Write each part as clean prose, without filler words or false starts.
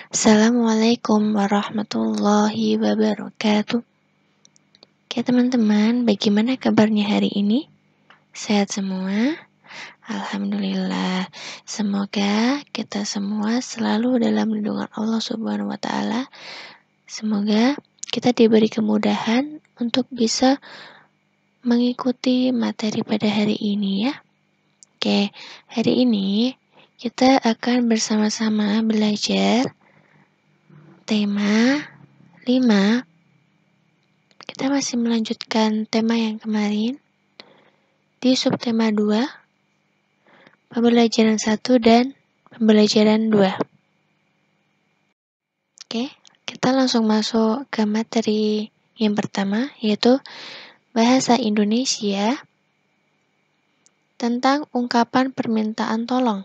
Assalamualaikum warahmatullahi wabarakatuh. Oke teman-teman, bagaimana kabarnya hari ini? Sehat semua? Alhamdulillah. Semoga kita semua selalu dalam lindungan Allah Subhanahu wa taala. Semoga kita diberi kemudahan untuk bisa mengikuti materi pada hari ini ya. Oke, hari ini kita akan bersama-sama belajar tema 5. Kita masih melanjutkan tema yang kemarin di subtema 2, pembelajaran 1 dan pembelajaran 2. Oke, kita langsung masuk ke materi yang pertama, yaitu bahasa Indonesia tentang ungkapan permintaan tolong.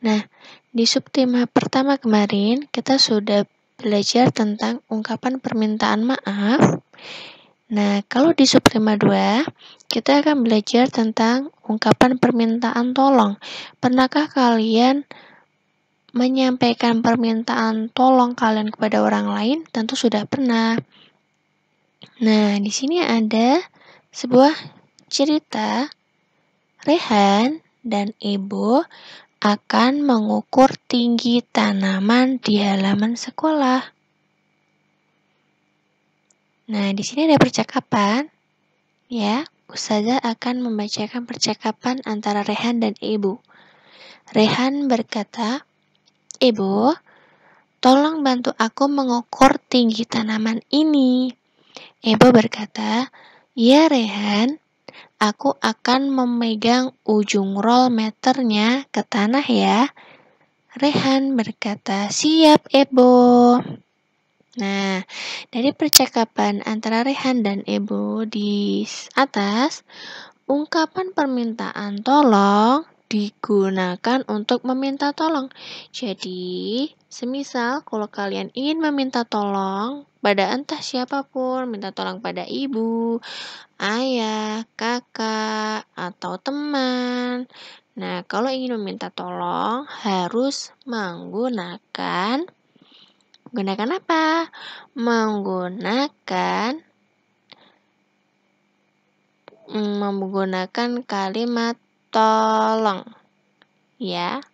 Nah, di subtema pertama kemarin kita sudah belajar tentang ungkapan permintaan maaf. Nah, kalau di subtema 2, kita akan belajar tentang ungkapan permintaan tolong. Pernahkah kalian menyampaikan permintaan tolong kalian kepada orang lain? Tentu sudah pernah. Nah, di sini ada sebuah cerita Rehan dan Ibu akan mengukur tinggi tanaman di halaman sekolah. Nah, di sini ada percakapan. Ya, Ustazah akan membacakan percakapan antara Rehan dan Ibu. Rehan berkata, "Ibu, tolong bantu aku mengukur tinggi tanaman ini." Ibu berkata, "Ya Rehan, aku akan memegang ujung roll meternya ke tanah ya." Rehan berkata, "Siap, Ibu." Nah, dari percakapan antara Rehan dan Ibu di atas, ungkapan permintaan tolong digunakan untuk meminta tolong. Jadi, semisal kalau kalian ingin meminta tolong pada entah siapapun, minta tolong pada ibu, ayah, kakak, atau teman. Nah, kalau ingin meminta tolong harus menggunakan apa? Menggunakan kalimat tolong. Ya.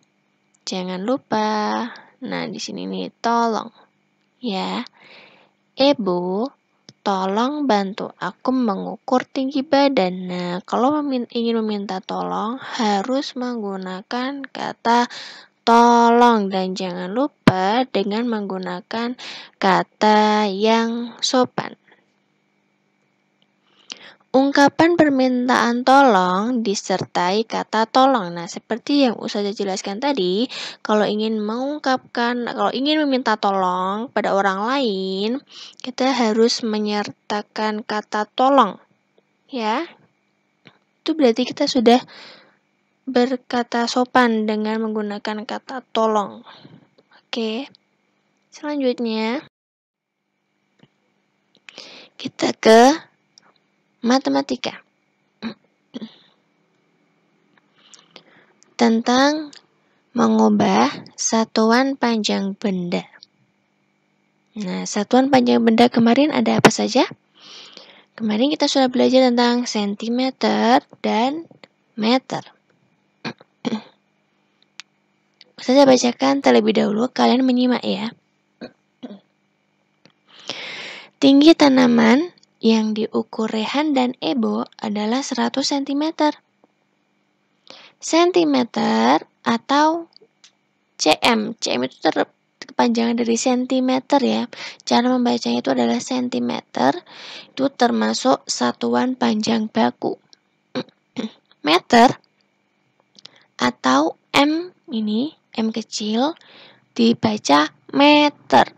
Jangan lupa. Nah, di sini nih tolong. Ya. Ibu, tolong bantu aku mengukur tinggi badan. Nah, kalau ingin meminta tolong harus menggunakan kata tolong dan jangan lupa dengan menggunakan kata yang sopan. Ungkapan permintaan tolong disertai kata tolong. Nah, seperti yang Ustazah jelaskan tadi, kalau ingin meminta tolong pada orang lain, kita harus menyertakan kata tolong. Ya. Itu berarti kita sudah berkata sopan dengan menggunakan kata tolong. Oke. Selanjutnya kita ke matematika. Tentang mengubah satuan panjang benda. Nah, satuan panjang benda kemarin ada apa saja? Kemarin kita sudah belajar tentang sentimeter dan meter. Saya bacakan terlebih dahulu, kalian menyimak ya. Tinggi tanaman yang diukur Rehan dan Ebo adalah 100 cm. Sentimeter atau cm. Cm itu kepanjangan dari sentimeter ya. Cara membacanya itu adalah sentimeter. Itu termasuk satuan panjang baku. Meter atau M ini, M kecil, dibaca meter.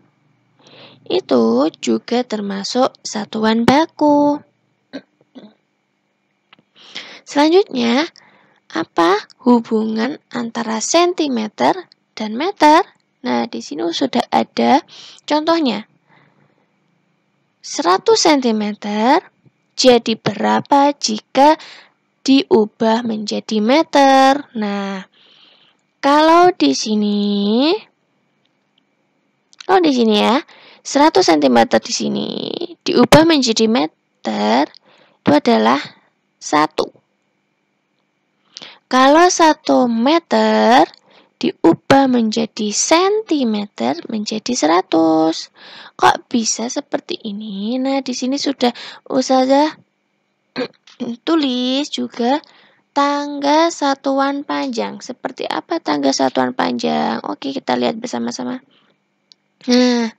Itu juga termasuk satuan baku. Selanjutnya, apa hubungan antara sentimeter dan meter? Nah, di sini sudah ada contohnya. 100 cm jadi berapa jika diubah menjadi meter? Nah, kalau di sini Kalau di sini ya, 100 cm di sini diubah menjadi meter, itu adalah 1. Kalau 1 meter diubah menjadi sentimeter menjadi 100. Kok bisa seperti ini? Nah, di sini sudah Ustazah tulis juga tangga satuan panjang. Seperti apa tangga satuan panjang? Oke, kita lihat bersama-sama. Nah,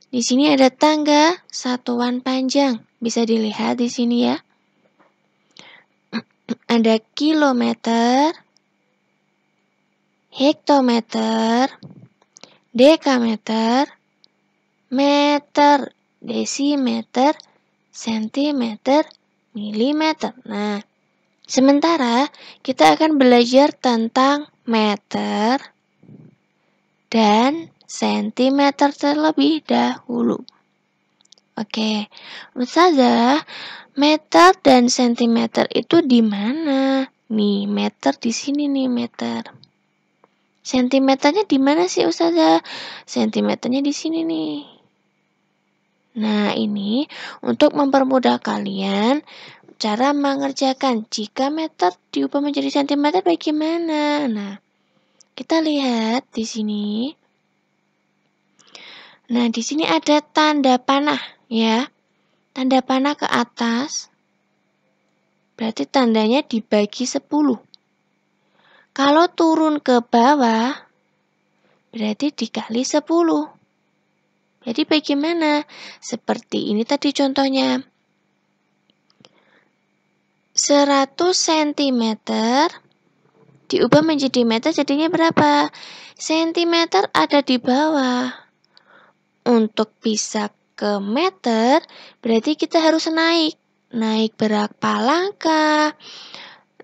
di sini ada tangga satuan panjang. Bisa dilihat di sini ya. Ada kilometer, hektometer, dekameter, meter, desimeter, sentimeter, milimeter. Nah, sementara kita akan belajar tentang meter dan sentimeter terlebih dahulu. Oke, Ustazah, meter dan sentimeter itu di mana? Nih, meter di sini nih, meter. Sentimeternya di mana sih, Ustazah? Sentimeternya di sini nih. Nah, ini untuk mempermudah kalian cara mengerjakan. Jika meter diubah menjadi sentimeter bagaimana? Nah, kita lihat di sini. Nah, di sini ada tanda panah ya. Tanda panah ke atas. Berarti tandanya dibagi 10. Kalau turun ke bawah, berarti dikali 10. Jadi bagaimana? Seperti ini tadi contohnya. 100 cm diubah menjadi meter jadinya berapa? Sentimeter ada di bawah. Untuk bisa ke meter, berarti kita harus naik. Naik berapa langkah?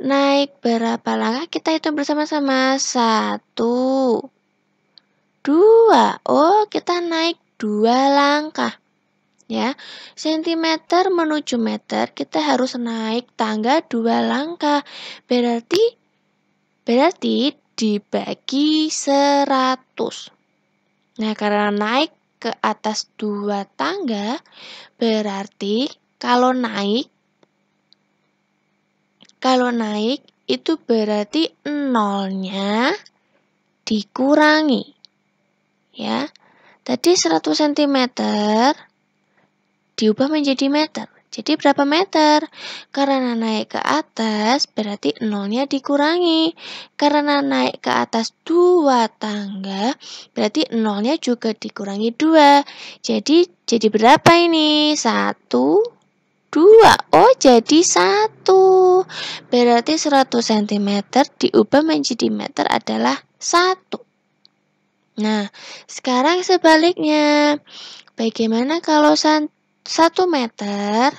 Naik berapa langkah? Kita hitung bersama-sama. 1, 2. Oh, kita naik 2 langkah. Ya, sentimeter menuju meter kita harus naik tangga 2 langkah. Berarti dibagi 100. Nah, karena naik ke atas 2 tangga, berarti kalau naik itu berarti nolnya dikurangi. Ya. Tadi 100 cm diubah menjadi meter. Jadi berapa meter? Karena naik ke atas berarti nolnya dikurangi. Karena naik ke atas 2 tangga berarti nolnya juga dikurangi 2. Jadi berapa ini? 1, 2. Oh, jadi 1. Berarti 100 cm diubah menjadi meter adalah 1. Nah, sekarang sebaliknya. Bagaimana kalau 1 meter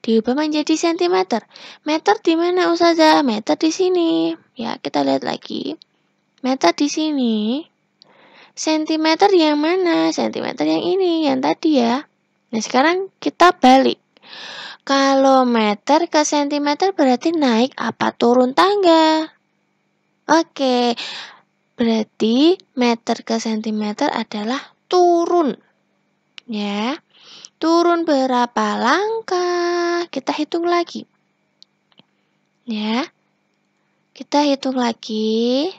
diubah menjadi sentimeter? Meter di mana, Ustazah? Meter di sini. Ya, kita lihat lagi. Meter di sini. Sentimeter yang mana? Sentimeter yang ini, yang tadi ya. Nah, sekarang kita balik. Kalau meter ke sentimeter berarti naik apa turun tangga? Oke, berarti meter ke sentimeter adalah turun. Ya. Turun berapa langkah? Kita hitung lagi. Ya. Kita hitung lagi.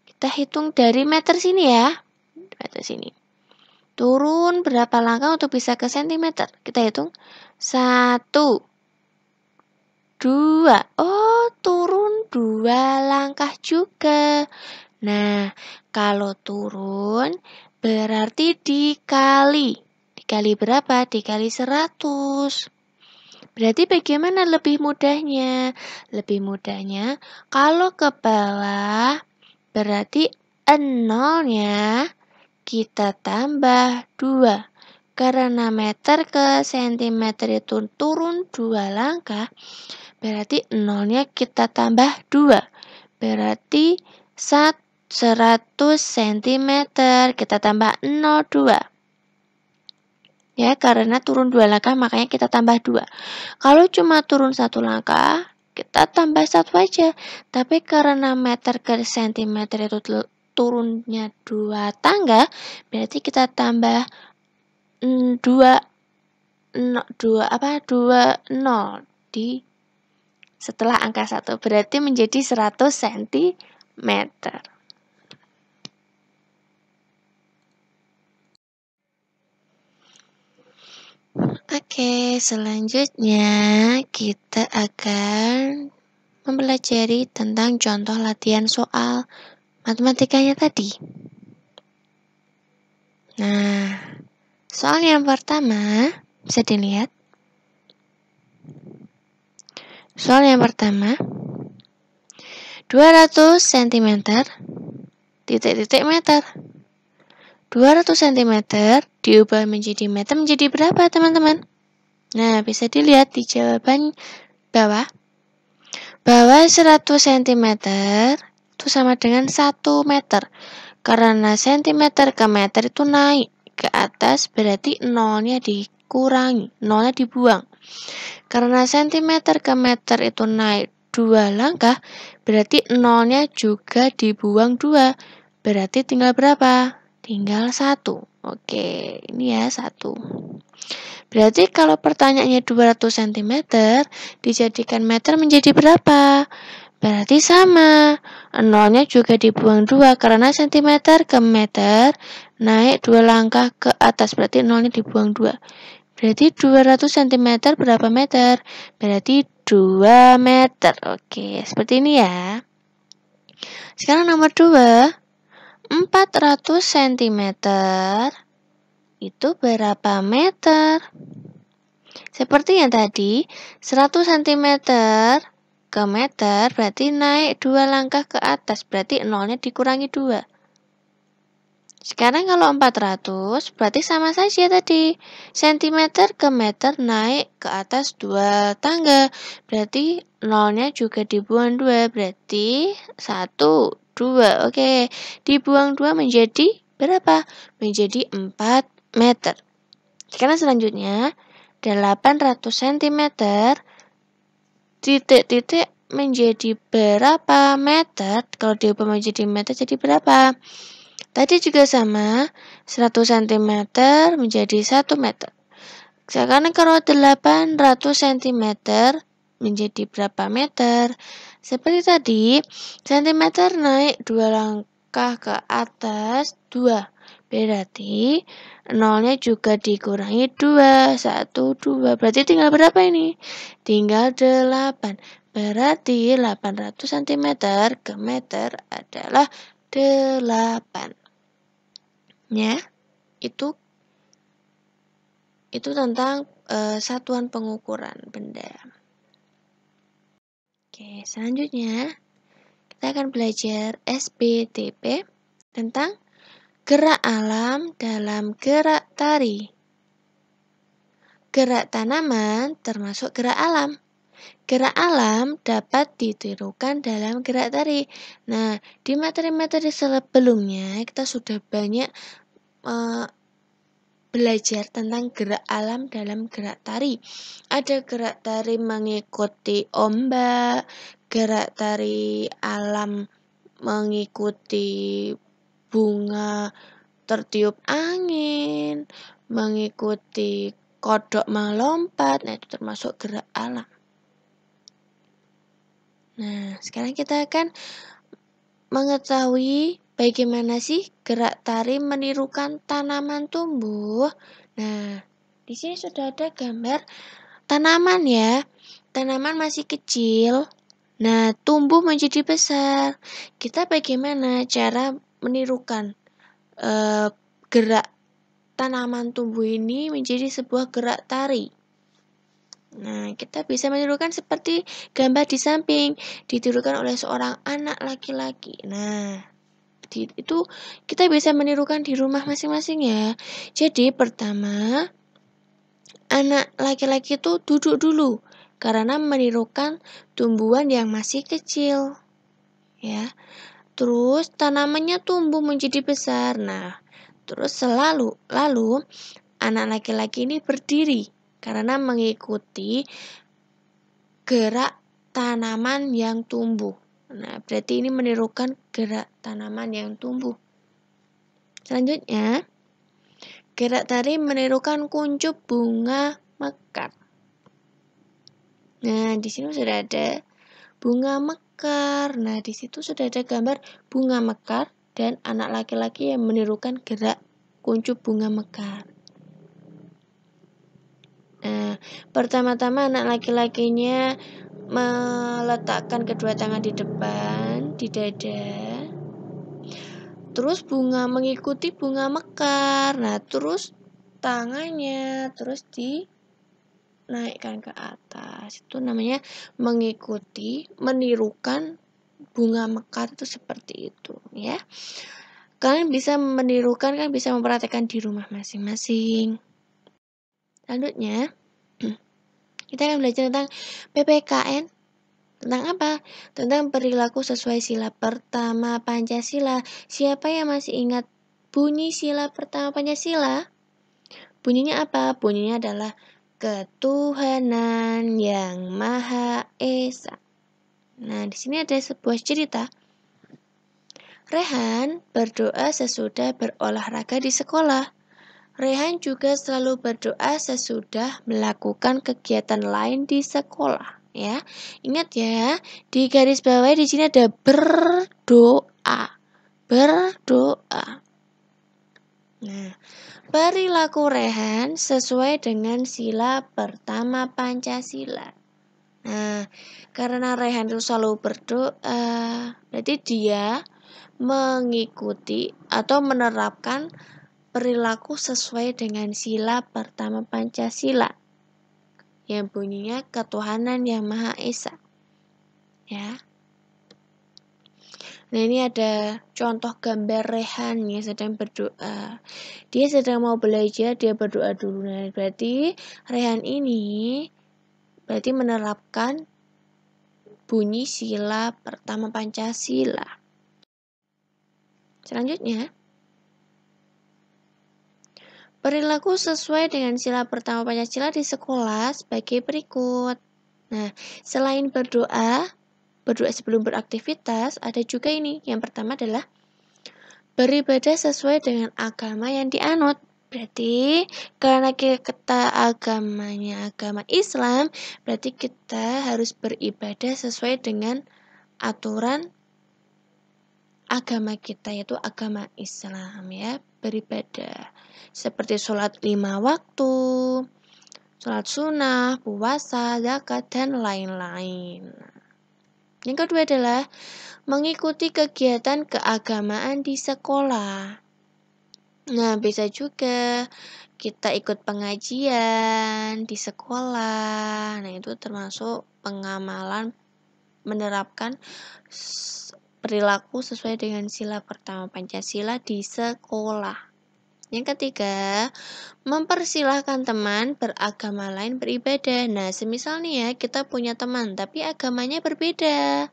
Kita hitung dari meter sini ya. Meter sini. Turun berapa langkah untuk bisa ke sentimeter? Kita hitung. 1, 2. Oh, turun 2 langkah juga. Nah, kalau turun berarti dikali. Dikali berapa? Dikali 100. Berarti bagaimana lebih mudahnya? Lebih mudahnya kalau ke bawah berarti nolnya kita tambah 2. Karena meter ke sentimeter itu turun 2 langkah, berarti nolnya kita tambah 2. Berarti 100 cm kita tambah 0,2. Ya, karena turun 2 langkah makanya kita tambah 2. Kalau cuma turun 1 langkah, kita tambah 1 aja. Tapi karena meter ke sentimeter itu turunnya 2 tangga, berarti kita tambah 2 nol di setelah angka 1, berarti menjadi 100 cm. Oke, selanjutnya kita akan mempelajari tentang contoh latihan soal matematikanya tadi. Nah, soal yang pertama bisa dilihat. Soal yang pertama, 200 cm titik-titik meter. 200 cm diubah menjadi meter menjadi berapa, teman-teman? Nah, bisa dilihat di jawaban bawah. Bahwa 100 cm itu sama dengan 1 meter. Karena cm ke meter itu naik ke atas, berarti nolnya dikurangi, nolnya dibuang. Karena cm ke meter itu naik 2 langkah, berarti nolnya juga dibuang 2. Berarti tinggal berapa? Tinggal 1. Oke, ini ya 1. Berarti kalau pertanyaannya 200 cm, dijadikan meter menjadi berapa? Berarti sama. Nolnya juga dibuang 2, karena cm ke meter naik 2 langkah ke atas, berarti nolnya dibuang 2. Berarti 200 cm berapa meter? Berarti 2 meter. Oke, seperti ini ya. Sekarang nomor 2. 400 cm itu berapa meter? Seperti yang tadi, 100 cm ke meter berarti naik 2 langkah ke atas, berarti nolnya dikurangi 2. Sekarang kalau 400 berarti sama saja tadi. Cm ke meter naik ke atas 2 tangga, berarti nolnya juga dibuang 2, berarti 1, 2. Oke, dibuang 2 menjadi berapa? Menjadi 4 meter. Sekarang selanjutnya, 800 cm titik-titik menjadi berapa meter? Kalau diubah menjadi meter jadi berapa? Tadi juga sama, 100 cm menjadi 1 meter. Sekarang kalau 800 cm menjadi berapa meter? Seperti tadi, cm naik 2 langkah ke atas 2. Berarti nolnya juga dikurangi 2, 1, 2. Berarti tinggal berapa ini? Tinggal 8. Berarti 800 cm ke meter adalah 8. Ya, itu tentang satuan pengukuran benda. Oke, selanjutnya kita akan belajar SPTP tentang gerak alam dalam gerak tari. Gerak tanaman termasuk gerak alam. Gerak alam dapat ditirukan dalam gerak tari. Nah, di materi-materi sebelumnya kita sudah banyak belajar tentang gerak alam dalam gerak tari. Ada gerak tari mengikuti ombak, gerak tari alam mengikuti bunga tertiup angin, mengikuti kodok melompat. Nah, itu termasuk gerak alam. Nah, sekarang kita akan mengetahui bagaimana sih gerak tari menirukan tanaman tumbuh. Nah, di sini sudah ada gambar tanaman ya. Tanaman masih kecil. Nah, tumbuh menjadi besar. Kita bagaimana cara menirukan gerak tanaman tumbuh ini menjadi sebuah gerak tari? Nah, kita bisa menirukan seperti gambar di samping, ditirukan oleh seorang anak laki-laki. Nah, itu kita bisa menirukan di rumah masing-masing ya. Jadi, pertama, anak laki-laki itu duduk dulu, karena menirukan tumbuhan yang masih kecil. Ya. Terus, tanamannya tumbuh menjadi besar. Nah, terus lalu anak laki-laki ini berdiri karena mengikuti gerak tanaman yang tumbuh. Nah, berarti ini menirukan gerak tanaman yang tumbuh. Selanjutnya, gerak tari menirukan kuncup bunga mekar. Nah, di sini sudah ada bunga mekar. Nah, di situ sudah ada gambar bunga mekar dan anak laki-laki yang menirukan gerak kuncup bunga mekar. Nah, pertama-tama anak laki-lakinya meletakkan kedua tangan di depan, di dada. Terus bunga mengikuti bunga mekar. Nah, terus tangannya terus dinaikkan ke atas. Itu namanya mengikuti, menirukan bunga mekar itu seperti itu, ya. Kalian bisa menirukan, kan bisa mempraktekkan di rumah masing-masing. Selanjutnya, kita akan belajar tentang PPKN. Tentang apa? Tentang perilaku sesuai sila pertama Pancasila. Siapa yang masih ingat bunyi sila pertama Pancasila? Bunyinya apa? Bunyinya adalah ketuhanan yang Maha Esa. Nah, di sini ada sebuah cerita. Rehan berdoa sesudah berolahraga di sekolah. Rehan juga selalu berdoa sesudah melakukan kegiatan lain di sekolah. Ya, ingat ya, di garis bawah di sini ada berdoa. Nah, perilaku Rehan sesuai dengan sila pertama Pancasila. Nah, karena Rehan itu selalu berdoa, berarti dia mengikuti atau menerapkan perilaku sesuai dengan sila pertama Pancasila, yang bunyinya ketuhanan yang Maha Esa. Ya. Nah, ini ada contoh gambar Rehan yang sedang berdoa. Dia sedang mau belajar, dia berdoa dulu. Nah, berarti Rehan ini berarti menerapkan bunyi sila pertama Pancasila. Selanjutnya, perilaku sesuai dengan sila pertama Pancasila di sekolah sebagai berikut. Nah, selain berdoa sebelum beraktivitas, ada juga ini. Yang pertama adalah beribadah sesuai dengan agama yang dianut. Berarti karena kita agamanya agama Islam, berarti kita harus beribadah sesuai dengan aturan agama kita, yaitu agama Islam, ya. Beribadah seperti sholat 5 waktu, sholat sunnah, puasa, zakat, dan lain-lain. Yang kedua adalah mengikuti kegiatan keagamaan di sekolah. Nah, bisa juga kita ikut pengajian di sekolah. Nah, itu termasuk pengamalan menerapkan perilaku sesuai dengan sila pertama Pancasila di sekolah. Yang ketiga, mempersilahkan teman beragama lain beribadah. Nah, semisal nih ya, kita punya teman tapi agamanya berbeda,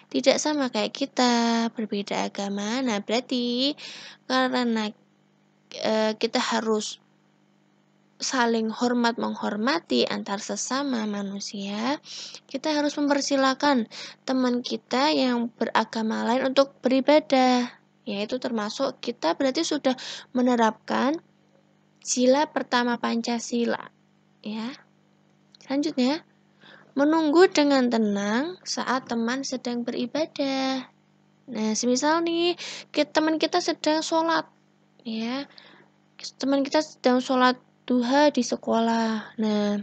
tidak sama kayak kita, berbeda agama. Nah, berarti karena kita harus saling hormat menghormati antar sesama manusia, kita harus mempersilahkan teman kita yang beragama lain untuk beribadah. Yaitu termasuk kita berarti sudah menerapkan sila pertama Pancasila, ya. Selanjutnya, menunggu dengan tenang saat teman sedang beribadah. Nah, semisal nih teman kita sedang sholat, ya, teman kita sedang sholat duha di sekolah. Nah,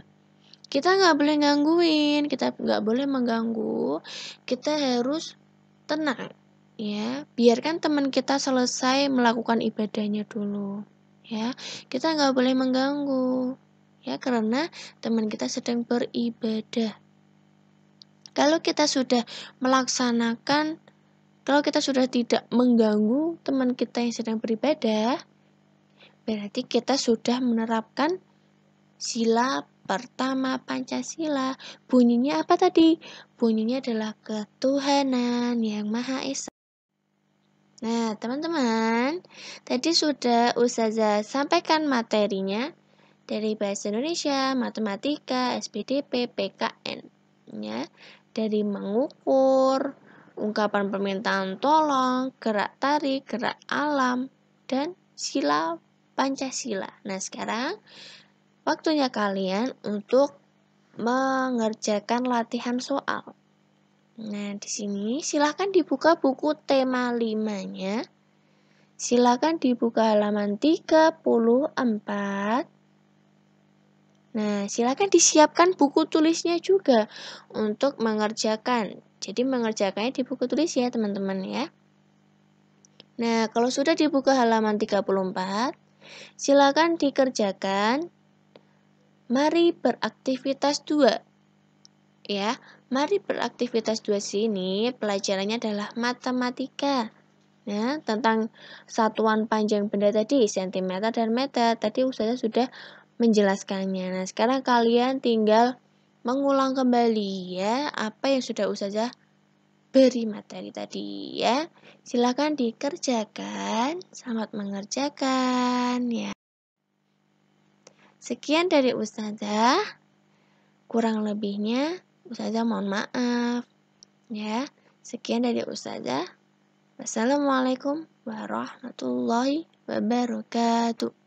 kita nggak boleh gangguin, kita nggak boleh mengganggu. Kita harus tenang, ya. Biarkan teman kita selesai melakukan ibadahnya dulu, ya. Kita nggak boleh mengganggu, ya, karena teman kita sedang beribadah. Kalau kita sudah tidak mengganggu teman kita yang sedang beribadah, berarti kita sudah menerapkan sila pertama Pancasila. Bunyinya apa tadi? Bunyinya adalah ketuhanan yang Maha Esa. Nah, teman-teman, tadi sudah Ustazah sampaikan materinya dari Bahasa Indonesia, Matematika, SPDP, PKN, ya. Dari mengukur, ungkapan permintaan tolong, gerak tarik, gerak alam, dan sila Pancasila. Nah, sekarang waktunya kalian untuk mengerjakan latihan soal. Nah, di sini silakan dibuka buku tema 5-nya. Silakan dibuka halaman 34. Nah, silakan disiapkan buku tulisnya juga untuk mengerjakan. Jadi mengerjakannya di buku tulis ya, teman-teman ya. Nah, kalau sudah dibuka halaman 34, silakan dikerjakan. Mari beraktivitas 2. Ya, mari beraktivitas 2 sini pelajarannya adalah matematika. Ya, tentang satuan panjang benda tadi, sentimeter dan meter. Tadi Ustazah sudah menjelaskannya. Nah, sekarang kalian tinggal mengulang kembali ya apa yang sudah Ustazah beri materi tadi ya. Silakan dikerjakan. Selamat mengerjakan ya. Sekian dari Ustazah. Kurang lebihnya Ustazah mohon maaf ya. Sekian dari Ustazah. Wassalamualaikum warahmatullahi wabarakatuh.